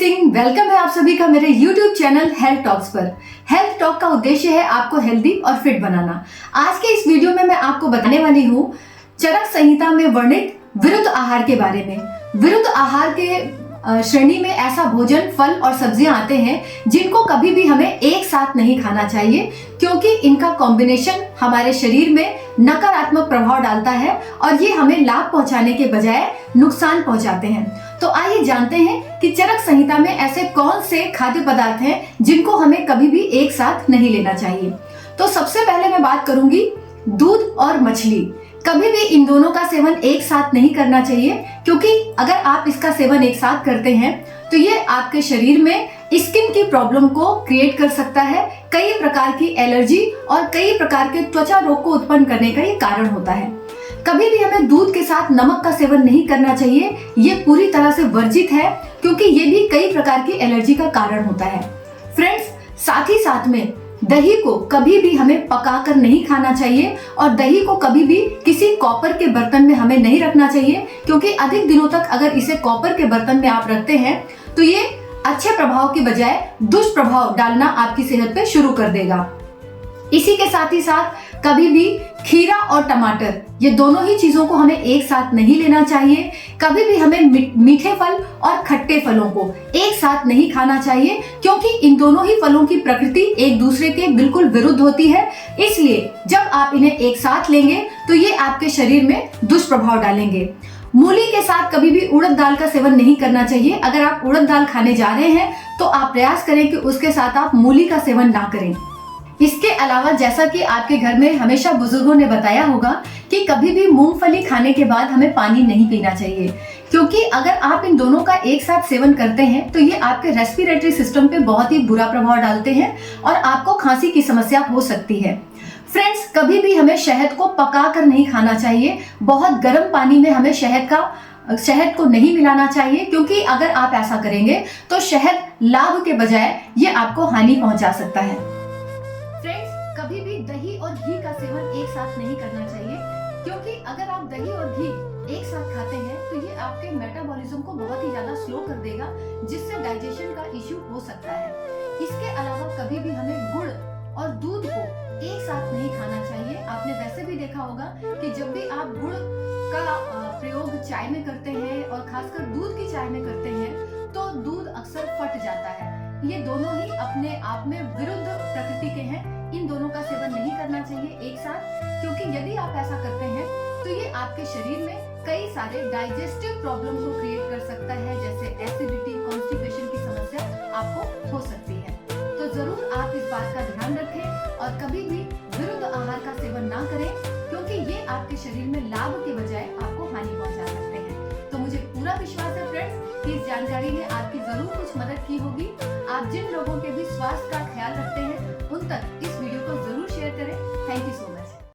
Singh, welcome है आप सभी का मेरे YouTube चैनल हेल्थ टॉक्स पर। हेल्थ टॉक का उद्देश्य है आपको हेल्दी और फिट बनाना। आज के इस वीडियो में मैं आपको बताने वाली हूँ चरक संहिता में वर्णित विरुद्ध आहार के बारे में। विरुद्ध आहार के श्रेणी में ऐसा भोजन, फल और सब्जियां आते हैं जिनको कभी भी हमें एक साथ नहीं खाना चाहिए, क्योंकि इनका कॉम्बिनेशन हमारे शरीर में नकारात्मक प्रभाव डालता है और ये हमें लाभ पहुंचाने के बजाय नुकसान पहुंचाते हैं। तो आइए जानते हैं कि चरक संहिता में ऐसे कौन से खाद्य पदार्थ हैं जिनको हमें कभी भी एक साथ नहीं लेना चाहिए। तो सबसे पहले मैं बात करूंगी दूध और मछली। कभी भी इन दोनों का सेवन एक साथ नहीं करना चाहिए, क्योंकि अगर आप इसका सेवन एक साथ करते हैं तो ये आपके शरीर में स्किन की प्रॉब्लम को क्रिएट कर सकता है। कई प्रकार की एलर्जी और कई प्रकार के त्वचा रोग को उत्पन्न करने का ये कारण होता है। कभी भी हमें दूध के साथ नमक का सेवन नहीं करना चाहिए। ये पूरी तरह से वर्जित है, क्योंकि ये भी कई प्रकार की एलर्जी का कारण होता है। फ्रेंड्स, साथ ही साथ में दही को कभी भी हमें पकाकर नहीं खाना चाहिए और दही को कभी भी किसी कॉपर के बर्तन में हमें नहीं रखना चाहिए, क्योंकि अधिक दिनों तक अगर इसे कॉपर के बर्तन में आप रखते हैं तो ये अच्छे प्रभाव के बजाय दुष्प्रभाव डालना आपकी सेहत पे शुरू कर देगा। इसी के साथ ही साथ कभी भी खीरा और टमाटर, ये दोनों ही चीजों को हमें एक साथ नहीं लेना चाहिए। कभी भी हमें मीठे फल और खट्टे फलों को एक साथ नहीं खाना चाहिए, क्योंकि इन दोनों ही फलों की प्रकृति एक दूसरे के बिल्कुल विरुद्ध होती है। इसलिए जब आप इन्हें एक साथ लेंगे तो ये आपके शरीर में दुष्प्रभाव डालेंगे। मूली के साथ कभी भी उड़द दाल का सेवन नहीं करना चाहिए। अगर आप उड़द दाल खाने जा रहे हैं तो आप प्रयास करें कि उसके साथ आप मूली का सेवन ना करें। इसके अलावा जैसा कि आपके घर में हमेशा बुजुर्गों ने बताया होगा कि कभी भी मूंगफली खाने के बाद हमें पानी नहीं पीना चाहिए, क्योंकि अगर आप इन दोनों का एक साथ सेवन करते हैं तो ये आपके रेस्पिरेटरी सिस्टम पे बहुत ही बुरा प्रभाव डालते हैं और आपको खांसी की समस्या हो सकती है। फ्रेंड्स, कभी भी हमें शहद को पका कर नहीं खाना चाहिए। बहुत गर्म पानी में हमें शहद को नहीं मिलाना चाहिए, क्योंकि अगर आप ऐसा करेंगे तो शहद लाभ के बजाय ये आपको हानि पहुंचा सकता है। फ्रेंड्स, कभी भी दही और घी का सेवन एक साथ नहीं करना चाहिए, क्योंकि अगर आप दही और घी एक साथ खाते हैं तो ये आपके मेटाबॉलिज्म को बहुत ही ज्यादा स्लो कर देगा, जिससे डाइजेशन का इश्यू हो सकता है। इसके अलावा कभी भी हमें गुड़ और दूध को एक साथ नहीं खाना चाहिए। आपने वैसे भी देखा होगा कि जब भी आप गुड़ का प्रयोग चाय में करते हैं और खासकर दूध की चाय में करते हैं तो दूध अक्सर फट जाता है। ये दोनों ही अपने आप में विरुद्ध प्रकृति के हैं। इन दोनों का सेवन नहीं करना चाहिए एक साथ, क्योंकि यदि आप ऐसा करते हैं तो ये आपके शरीर में कई सारे डाइजेस्टिव प्रॉब्लम को क्रिएट कर सकता है, जैसे एसिडिटी, कॉन्स्टिपेशन की समस्या आपको हो सकती है। तो जरूर आप इस बात का ध्यान रखें और कभी भी विरुद्ध आहार का सेवन ना करें, क्योंकि ये आपके शरीर में लाभ के बजाय आपको हानि पहुंचा सकते हैं। तो मुझे पूरा विश्वास है फ्रेंड्स कि इस जानकारी ने आपकी जरूर कुछ मदद की होगी। आप जिन लोगों के भी स्वास्थ्य का ख्याल रखते हैं उन तक इस वीडियो को जरूर शेयर करें। Thank you so much.